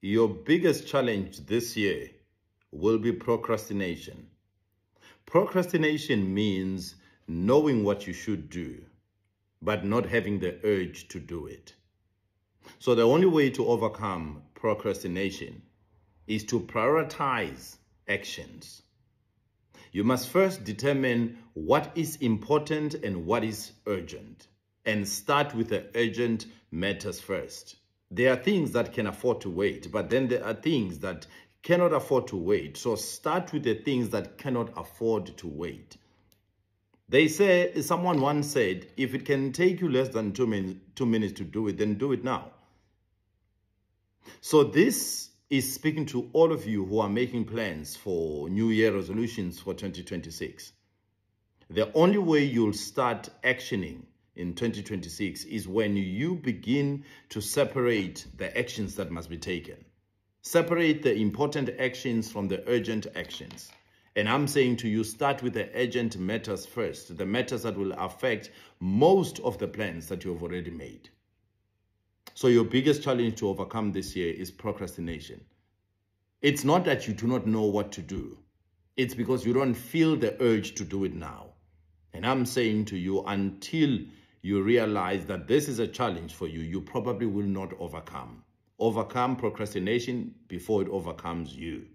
Your biggest challenge this year will be procrastination. Procrastination means knowing what you should do, but not having the urge to do it. So the only way to overcome procrastination is to prioritize actions. You must first determine what is important and what is urgent, and start with the urgent matters first. There are things that can afford to wait, but then there are things that cannot afford to wait. So start with the things that cannot afford to wait. They say, someone once said, if it can take you less than 2 minutes to do it, then do it now. So this is speaking to all of you who are making plans for New Year resolutions for 2026. The only way you'll start actioning in 2026 is when you begin to separate the actions that must be taken. Separate the important actions from the urgent actions. And I'm saying to you, start with the urgent matters first, the matters that will affect most of the plans that you have already made. So your biggest challenge to overcome this year is procrastination. It's not that you do not know what to do. It's because you don't feel the urge to do it now. And I'm saying to you, until you realize that this is a challenge for you, you probably will not overcome. Overcome procrastination before it overcomes you.